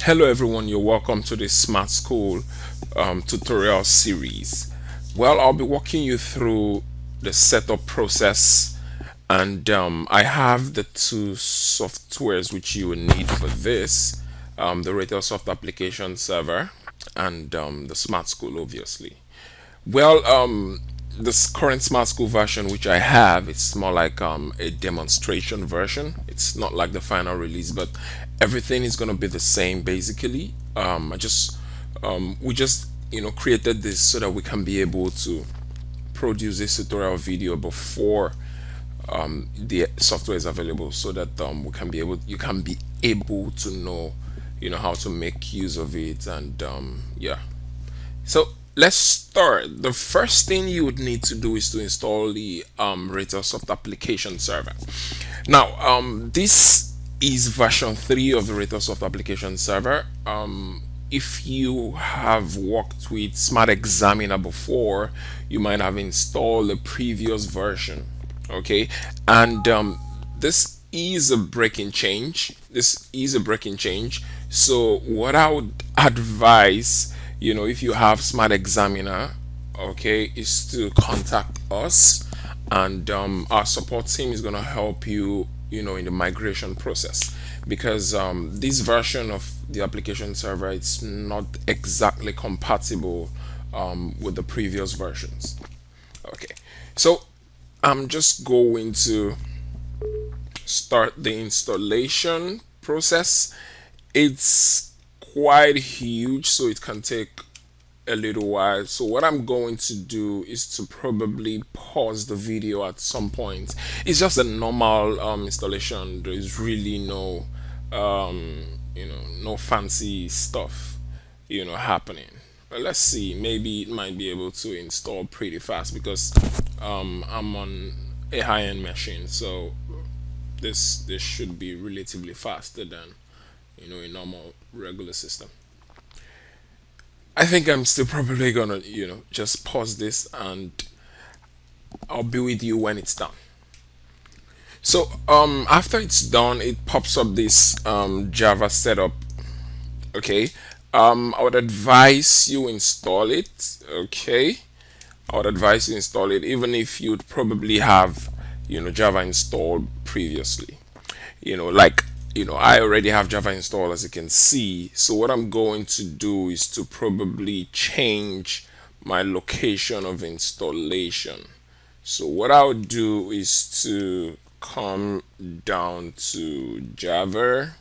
Hello everyone, you're welcome to this Smart School tutorial series. Well, I'll be walking you through the setup process, and I have the two softwares which you will need for this, the Ratelsoft application server and the Smart School, obviously. Well, this current Smart School version which I have, it's more like a demonstration version. It's not like the final release, but everything is gonna be the same basically. We just created this so that we can be able to produce this tutorial video before the software is available, so that you can be able to know how to make use of it. And yeah, so let's start. The first thing you would need to do is to install the Ratelsoft application server. Now, this is version 3 of the Ratelsoft application server. If you have worked with Smart Examiner before, you might have installed the previous version. Okay, and this is a breaking change. This is a breaking change. So what I would advise, if you have Smart Examiner, okay, is to contact us, and our support team is going to help you, in the migration process, because this version of the application server, it's not exactly compatible with the previous versions. Okay, so I'm just going to start the installation process. It's quite huge, so it can take a little while. So what I'm going to do is to probably pause the video at some point. It's just a normal installation. There is really no fancy stuff happening. But let's see, maybe it might be able to install pretty fast, because I'm on a high-end machine, so this should be relatively faster than a normal regular system. I think I'm still probably gonna just pause this, and I'll be with you when it's done. So after it's done, it pops up this Java setup. Okay, I would advise you install it. Okay, I would advise you install it, even if you'd probably have Java installed previously. Like I already have Java installed, as you can see. So what I'm going to do is to probably change my location of installation. So what I'll do is to come down to Java,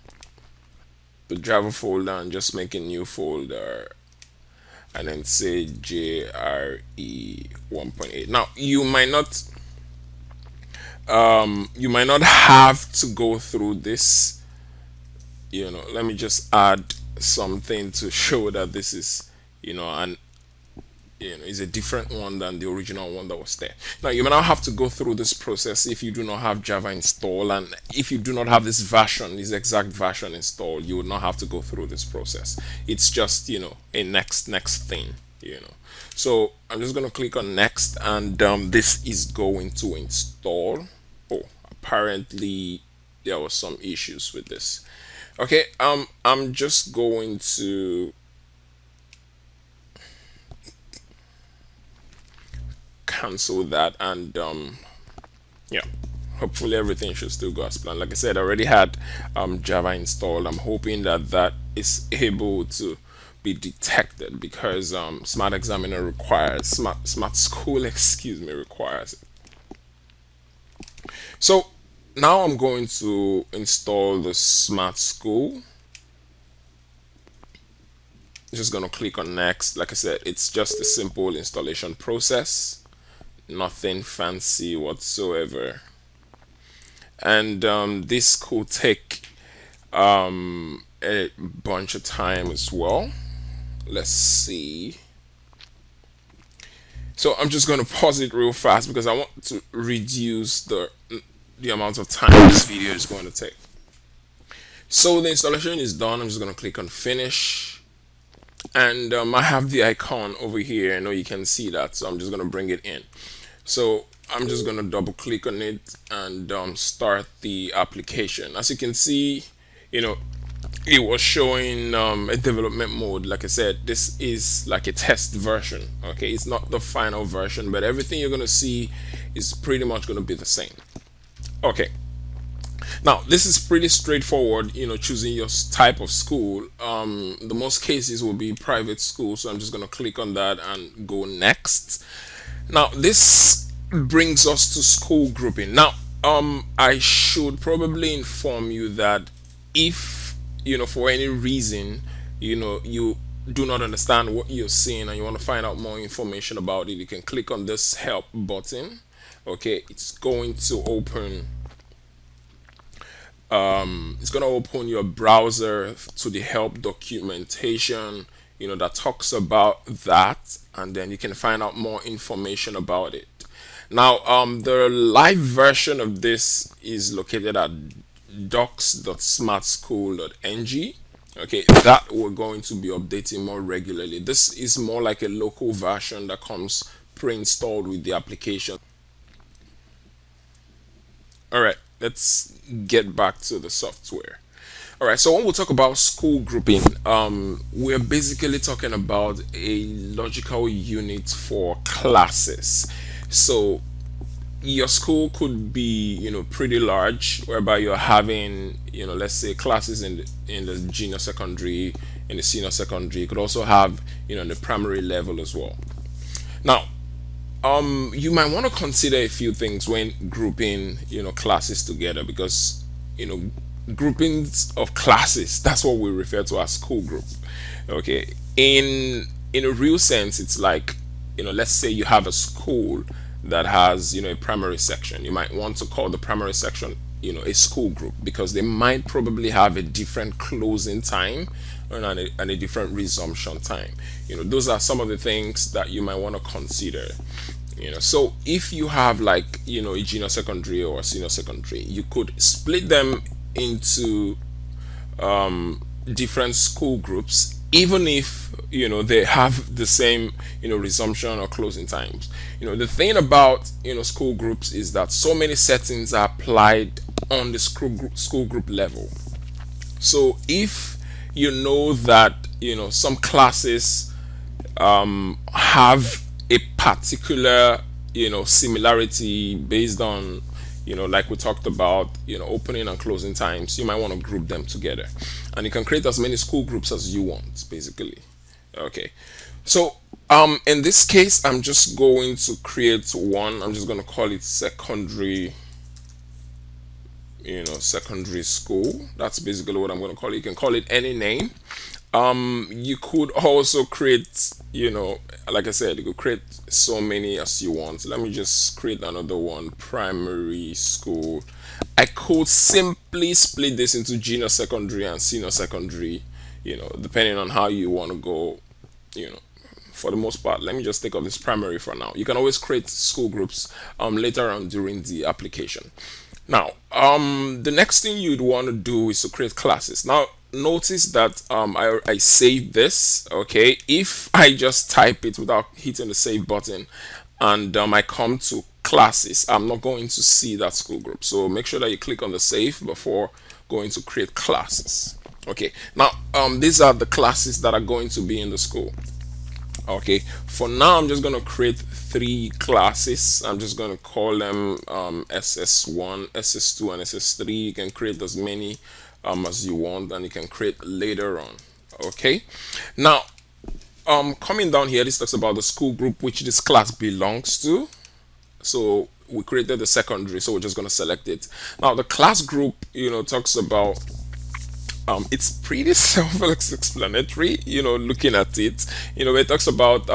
the Java folder, and just make a new folder, and then say JRE 1.8. Now you might not have to go through this. Let me just add something to show that this is an is a different one than the original one that was there. Now, you may not have to go through this process if you do not have Java installed, and if you do not have this version, this exact version installed, you would not have to go through this process. It's just a next thing. So I'm just going to click on next, and this is going to install. Oh, apparently there was some issues with this. Okay, I'm just going to cancel that, and yeah, hopefully everything should still go as planned. Like I said, I already had Java installed. I'm hoping that that is able to be detected, because Smart Examiner requires Smart School, excuse me, requires it. So now I'm going to install the Smart School. Just gonna click on next. Like I said, it's just a simple installation process, nothing fancy whatsoever. And this could take a bunch of time as well. Let's see. So I'm just going to pause it real fast, because I want to reduce the amount of time this video is going to take. So the installation is done. I'm just going to click on finish, and I have the icon over here. I know you can see that, so I'm just going to bring it in. So I'm just going to double click on it and start the application. As you can see, it was showing a development mode. Like I said, this is like a test version. Okay, it's not the final version, but everything you're gonna see is pretty much gonna be the same. Okay, now this is pretty straightforward. Choosing your type of school. The most cases will be private school, so I'm just gonna click on that and go next. Now this brings us to school grouping. Now, I should probably inform you that if for any reason you do not understand what you're seeing and you want to find out more information about it, you can click on this help button. Okay, it's going to open your browser to the help documentation that talks about that, and then you can find out more information about it. Now, the live version of this is located at docs.smartschool.ng. Okay, that we're going to be updating more regularly. This is more like a local version that comes pre-installed with the application. All right, let's get back to the software. All right, so when we talk about school grouping, we're basically talking about a logical unit for classes. So your school could be pretty large, whereby you're having let's say classes in the junior secondary, in the senior secondary. You could also have in the primary level as well. Now, you might want to consider a few things when grouping classes together, because you know groupings of classes, that's what we refer to as school group. Okay, in a real sense, it's like let's say you have a school that has a primary section. You might want to call the primary section a school group, because they might probably have a different closing time and a different resumption time. Those are some of the things that you might want to consider. So if you have like a junior secondary or a senior secondary, you could split them into different school groups, even if they have the same resumption or closing times. The thing about school groups is that so many settings are applied on the school group level. So if you know that some classes have a particular similarity based on like we talked about opening and closing times, you might want to group them together, and you can create as many school groups as you want, basically. Okay, so in this case, I'm just going to create one. I'm just going to call it secondary, secondary school. That's basically what I'm going to call it. You can call it any name. You could also create, like I said, you could create so many as you want. Let me just create another one, primary school. I could simply split this into junior secondary and senior secondary, depending on how you want to go, you know. For the most part, let me just take off this primary for now. You can always create school groups later on during the application. Now, the next thing you'd want to do is to create classes. Now, notice that I saved this. Okay, if I just type it without hitting the save button, and I come to classes, I'm not going to see that school group. So make sure that you click on the save before going to create classes. Okay, now these are the classes that are going to be in the school. Okay, for now I'm just going to create three classes. I'm just going to call them ss1, ss2, and ss3. You can create as many as you want, and you can create later on. Okay, now coming down here, this talks about the school group which this class belongs to. So we created the secondary, so we're just going to select it. Now the class group talks about it's pretty self-explanatory, looking at it. It talks about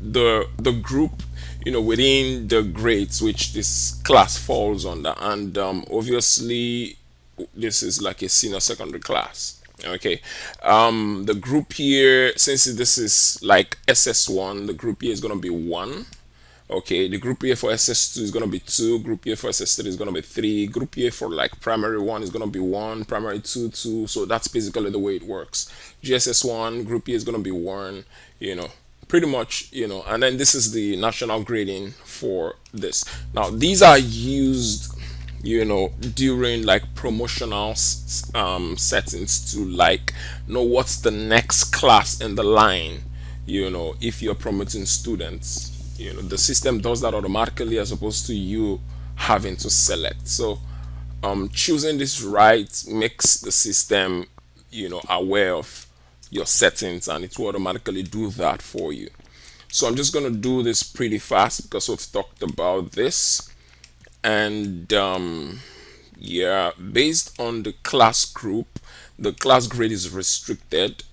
the group, within the grades which this class falls under, and obviously this is like a senior secondary class. Okay, the group here, since this is like ss1, the group here is going to be 1. Okay, the group here for SS2 is going to be 2, group here for SS3 is going to be 3, group here for like primary 1 is going to be 1, primary 2, 2. So that's basically the way it works. GSS1, group here is going to be 1, pretty much, and then this is the national grading for this. Now, these are used during like promotional settings to like know what's the next class in the line. If you're promoting students, the system does that automatically as opposed to you having to select. So choosing this right makes the system aware of your settings, and it will automatically do that for you. So I'm just going to do this pretty fast because we've talked about this. And yeah, based on the class group, the class grade is restricted,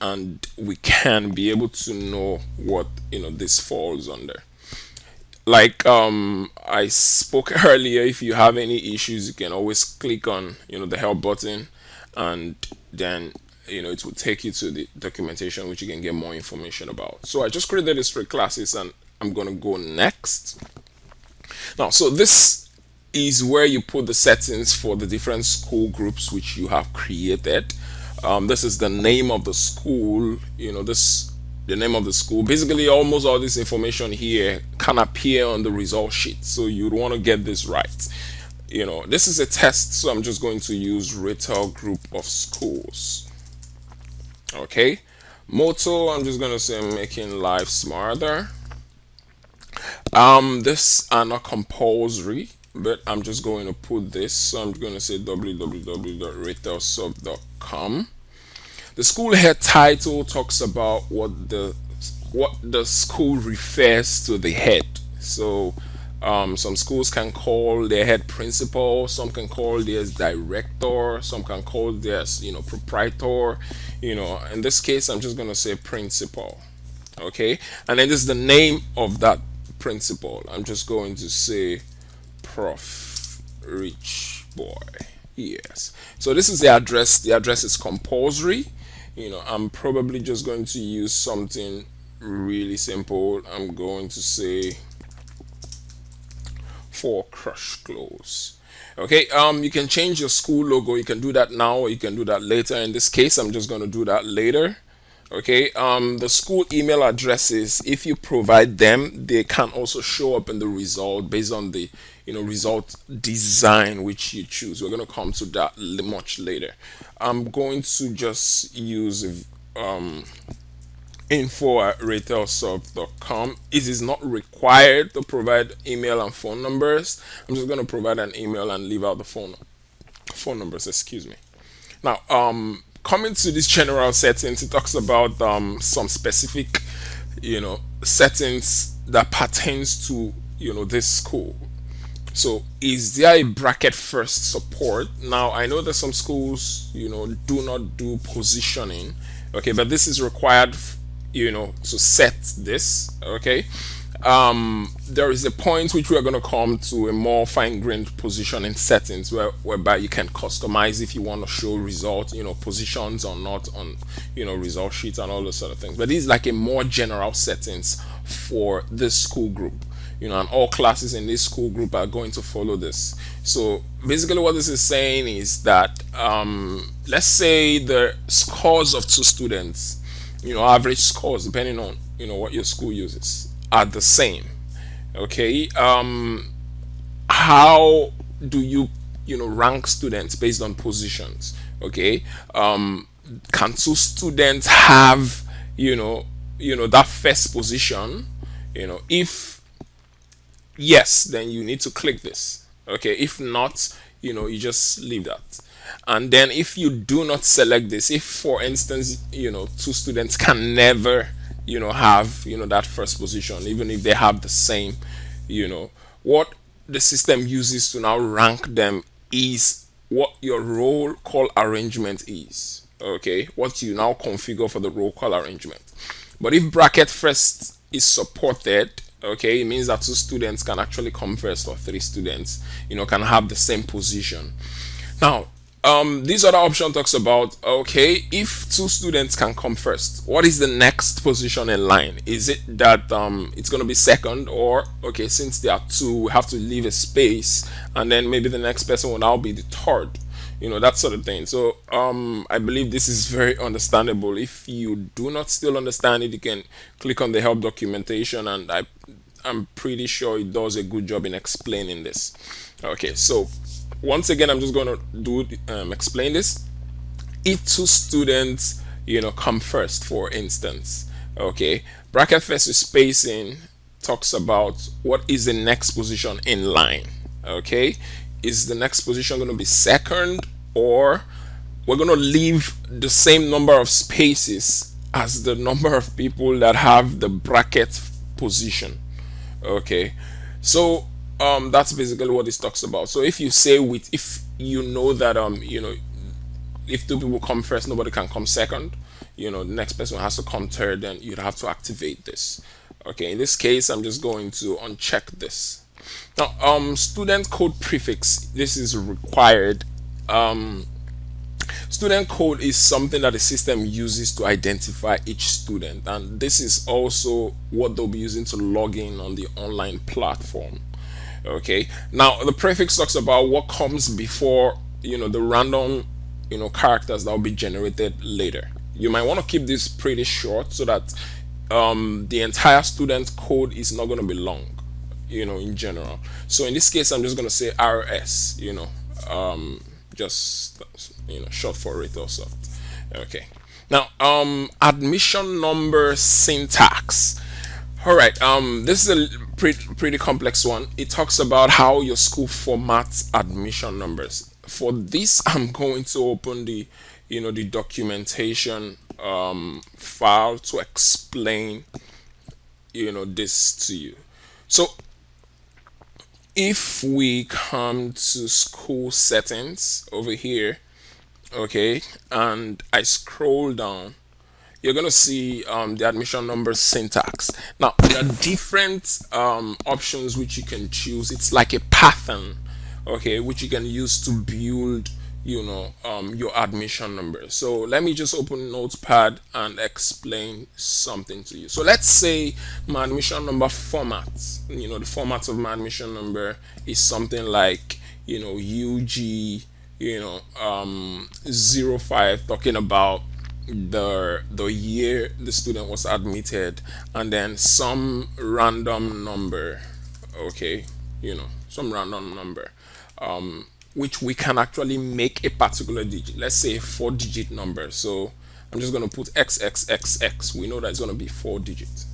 and we can be able to know what this falls under. Like I spoke earlier, if you have any issues, you can always click on the help button, and then it will take you to the documentation which you can get more information about. So I just created these three classes, and I'm gonna go next. Now, so this is where you put the settings for the different school groups which you have created. This is the name of the school. This the name of the school. Basically, almost all this information here can appear on the result sheet. So you'd want to get this right. This is a test, so I'm just going to use Retail Group of Schools. Okay. Motto, I'm just going to say making life smarter. This are not compulsory, but I'm just going to put this. So I'm going to say www.ratelsoft.com. The school head title talks about what the school refers to the head. So some schools can call their head principal, some can call theirs director, some can call theirs proprietor. In this case, I'm just going to say principal. Okay, and then this is the name of that principal. I'm just going to say Prof Rich Boy. Yes, so this is the address. The address is compulsory. I'm probably just going to use something really simple. I'm going to say for Crush Clothes. Okay, you can change your school logo. You can do that now, or you can do that later. In this case, I'm just going to do that later. Okay, the school email addresses, if you provide them, they can also show up in the result based on the result design which you choose. We're going to come to that much later. I'm going to just use info@ratelsoft.com. It is not required to provide email and phone numbers. I'm just going to provide an email and leave out the phone numbers, excuse me. Now, coming to these general settings, it talks about some specific, settings that pertains to this school. So, is there a bracket first support? Now, I know that some schools, do not do positioning. Okay, but this is required, to set this. Okay, there is a point which we are going to come to a more fine-grained positioning settings whereby you can customize if you want to show result positions or not on result sheets and all those sort of things. But this is like a more general settings for this school group, and all classes in this school group are going to follow this. So basically what this is saying is that let's say the scores of two students, average scores depending on what your school uses, are the same. Okay, how do you rank students based on positions? Okay, can two students have that first position? If yes, then you need to click this. Okay, if not, you just leave that. And then if you do not select this, if for instance two students can never have that first position, even if they have the same, what the system uses to now rank them is what your roll call arrangement is. Okay, what you now configure for the roll call arrangement. But if bracket first is supported, okay, it means that two students can actually come first, or three students can have the same position. Now, this other option talks about, okay, if two students can come first, what is the next position in line? Is it that it's going to be second, or okay, since there are two, we have to leave a space, and then maybe the next person will now be the third, that sort of thing. So I believe this is very understandable. If you do not still understand it, you can click on the help documentation, and I'm pretty sure it does a good job in explaining this. Okay, so once again, I'm just going to do explain this. If two students, come first, for instance, okay, bracket first with spacing talks about what is the next position in line. Okay, is the next position going to be second, or we're going to leave the same number of spaces as the number of people that have the bracket position? Okay, so that's basically what this talks about. So if you say with, if you know that if two people come first, nobody can come second. The next person has to come third, then you'd have to activate this. Okay, in this case, I'm just going to uncheck this. Now, student code prefix, this is required. Student code is something that the system uses to identify each student, and this is also what they'll be using to log in on the online platform. Okay, now the prefix talks about what comes before the random characters that will be generated later. You might want to keep this pretty short so that the entire student code is not going to be long, in general. So in this case, I'm just going to say RS, just short for Ratelsoft. Okay, now admission number syntax. All right, this is a pretty complex one. It talks about how your school formats admission numbers. For this, I'm going to open the documentation file to explain this to you. So if we come to school settings over here, okay, and I scroll down, you're gonna see the admission number syntax. Now there are different options which you can choose. It's like a pattern, okay, which you can use to build your admission number. So let me just open Notepad and explain something to you. So let's say my admission number format, the format of my admission number is something like UG 05, talking about the year the student was admitted, and then some random number. Okay, some random number, which we can actually make a particular digit. Let's say a 4-digit number. So I'm just going to put XXXX. We know that it's going to be 4 digits.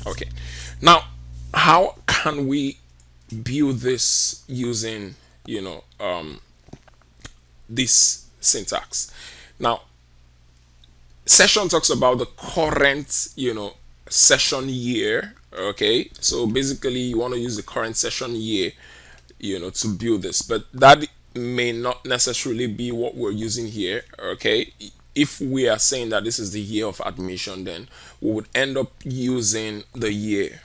Okay, now how can we build this using this syntax? Now, session talks about the current session year. Okay, so basically you want to use the current session year to build this, but that may not necessarily be what we're using here. Okay, if we are saying that this is the year of admission, then we would end up using the year.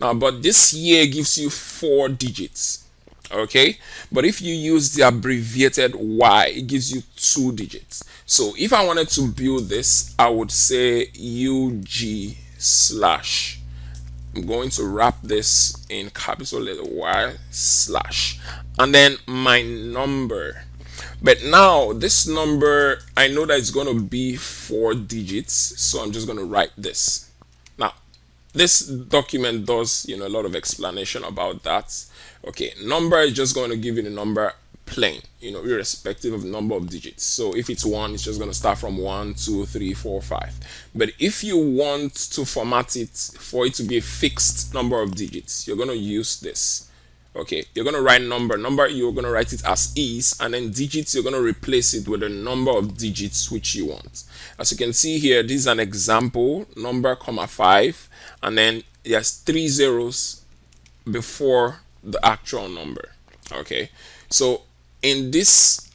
Now, but this year gives you 4 digits. Okay, but if you use the abbreviated Y, it gives you 2 digits. So if I wanted to build this, I would say UG slash, I'm going to wrap this in capital letter Y slash, and then my number. But now this number, I know that it's going to be 4 digits, so I'm just going to write this. Now this document does a lot of explanation about that. Okay, number is just going to give you the number plain, irrespective of the number of digits. So if it's 1, it's just going to start from 1, 2, 3, 4, 5. But if you want to format it for it to be a fixed number of digits, you're going to use this. Okay, you're going to write number, you're going to write it as is, and then digits, you're going to replace it with the number of digits which you want. As you can see here, this is an example, number comma 5, and then there's 3 zeros before the actual number. Okay, so in this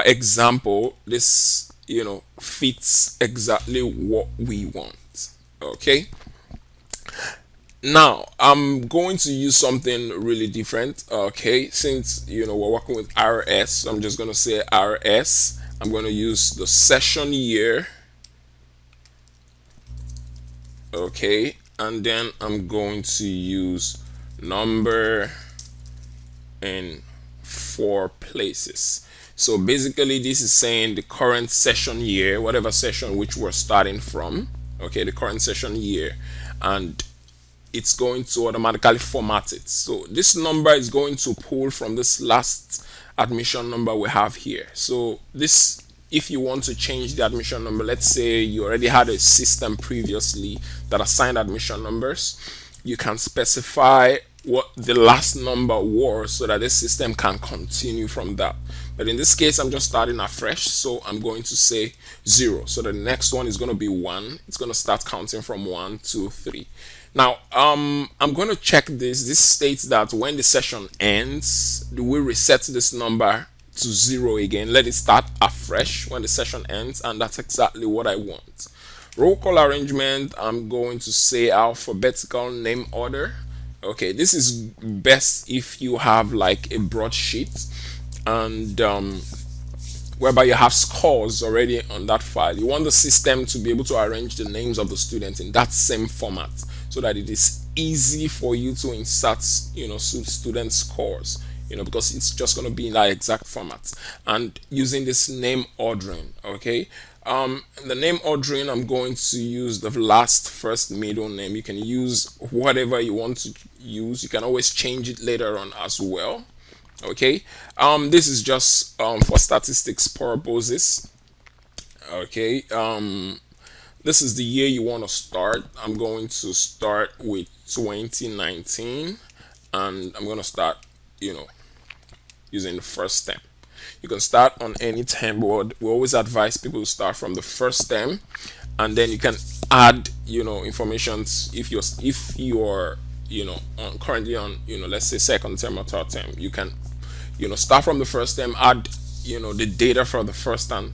example, this fits exactly what we want. Okay, now I'm going to use something really different. Okay, since we're working with RS, so I'm just going to say RS. I'm going to use the session year. Okay, and then I'm going to use number in 4 places. So basically this is saying the current session year, whatever session which we're starting from. Okay, the current session year, and it's going to automatically format it. So this number is going to pull from this last admission number we have here. So this, if you want to change the admission number, let's say you already had a system previously that assigned admission numbers, you can specify what the last number was so that the system can continue from that. But in this case, I'm just starting afresh, so I'm going to say 0. So the next one is going to be 1. It's going to start counting from 1, 2, 3. Now, I'm going to check this. This states that when the session ends, do we reset this number to 0 again? Let it start afresh when the session ends, and that's exactly what I want. Roll call arrangement, I'm going to say alphabetical name order. Okay, this is best if you have like a broadsheet and whereby you have scores already on that file. You want the system to be able to arrange the names of the students in that same format so that it is easy for you to insert, student scores, because it's just going to be in that exact format. And using this name ordering, okay. The name ordering, I'm going to use the last, first, middle name. You can use whatever you want to use. You can always change it later on as well. Okay. This is just for statistics purposes. Okay. This is the year you want to start. I'm going to start with 2019, and I'm going to start, using the first term. You can start on any term, but we always advise people to start from the first term, and then you can add, information if you're currently on, let's say second term or third term. You can, start from the first term, add, the data for the first and,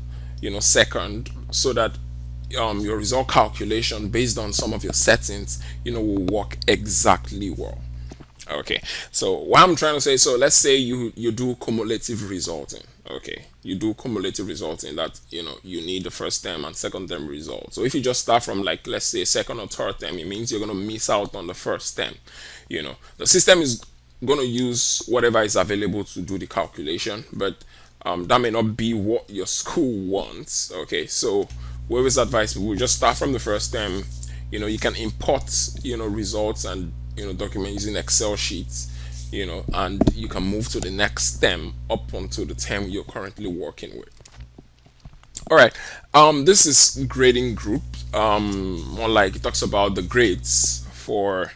second, so that your result calculation based on some of your settings, will work exactly well. Okay, so what I'm trying to say, so let's say you do cumulative resulting. Okay, you do cumulative resulting, that you need the first term and second term result. So if you just start from, like, let's say second or third term, it means you're going to miss out on the first term. The system is going to use whatever is available to do the calculation, but that may not be what your school wants. Okay, so we always advise people just start from the first term. You can import results and document using Excel sheets, and you can move to the next term up onto the term you're currently working with. All right. This is grading group. More like it talks about the grades for.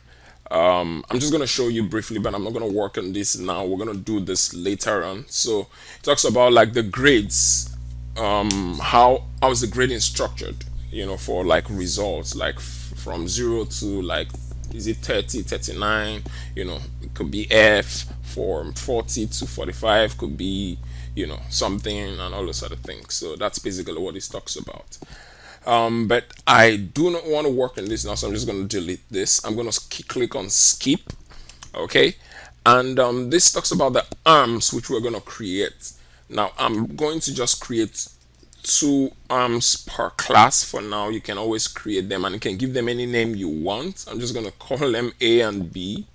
I'm just gonna show you briefly, but I'm not gonna work on this now. We're gonna do this later on. So it talks about like the grades. How is the grading structured? For like results, like from 0 to, like, is it 30, 39? It could be F. From 40 to 45 could be, something, and all those other things. So that's basically what this talks about. But I do not want to work on this now, so I'm just going to delete this. I'm going to click on skip. Okay, and this talks about the arms which we're going to create. Now I'm going to just create 2 arms per class for now. You can always create them, and you can give them any name you want. I'm just going to call them A and B.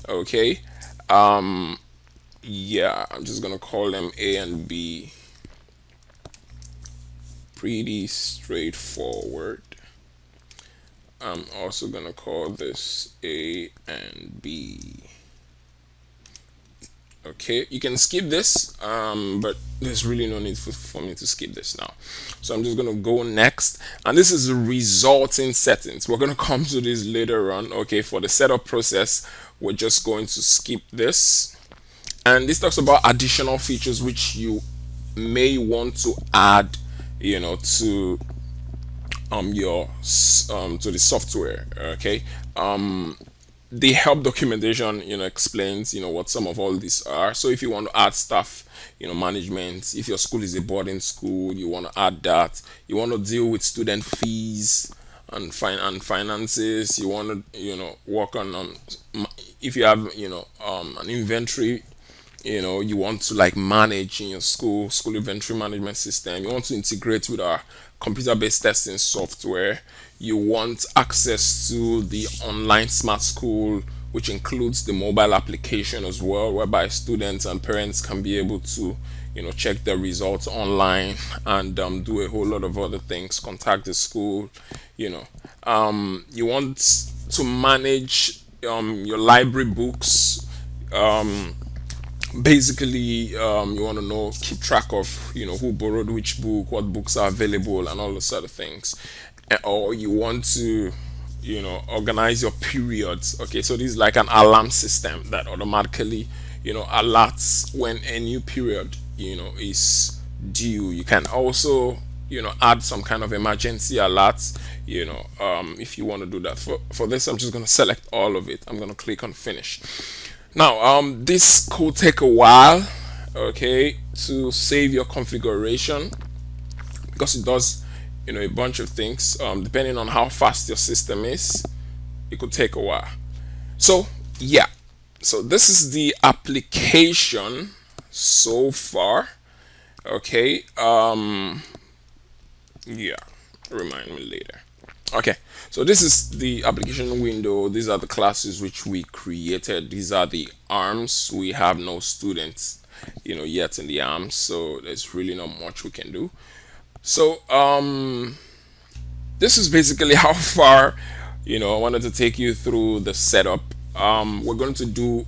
Okay, yeah, I'm just going to call them A and B. Pretty straightforward. I'm also gonna call this A and B. Okay, you can skip this, but there's really no need for me to skip this now. So I'm just gonna go next, and this is the resulting settings. We're gonna come to this later on. Okay, for the setup process, we're just going to skip this, and this talks about additional features which you may want to add, to your to the software. Okay, the help documentation explains what some of all these are. So if you want to add stuff, management, if your school is a boarding school, you want to add that. You want to deal with student fees and finances. You want to work on if you have an inventory, you want to like manage in your school inventory management system. You want to integrate with our computer-based testing software. You want access to the online smart school, which includes the mobile application as well, whereby students and parents can be able to check their results online and do a whole lot of other things, contact the school. You want to manage your library books. Basically, you want to know, keep track of, who borrowed which book, what books are available, and all those sort of things. Or you want to, organize your periods. Okay, so this is like an alarm system that automatically, alerts when a new period, is due. You can also, add some kind of emergency alerts, if you want to do that. For this, I'm just going to select all of it. I'm going to click on finish. Now, this could take a while, okay, to save your configuration, because it does, a bunch of things. Depending on how fast your system is, it could take a while. So, yeah, so this is the application so far. Okay, yeah, remind me later. Okay, so this is the application window. These are the classes which we created. These are the arms. We have no students, yet in the arms, so there's really not much we can do. So this is basically how far, I wanted to take you through the setup. We're going to do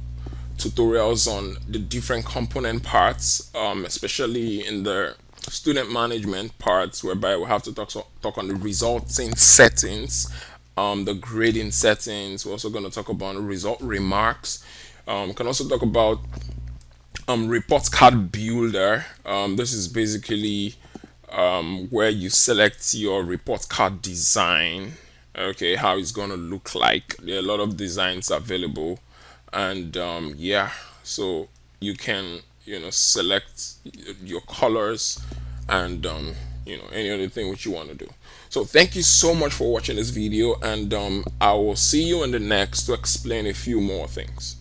tutorials on the different component parts, especially in the student management parts, whereby we have to talk on the resulting settings, the grading settings. We're also going to talk about result remarks. We can also talk about report card builder. This is basically where you select your report card design, okay, how it's going to look like. There are a lot of designs available, and yeah, so you can, select your colors and any other thing which you want to do. So thank you so much for watching this video, and I will see you in the next to explain a few more things.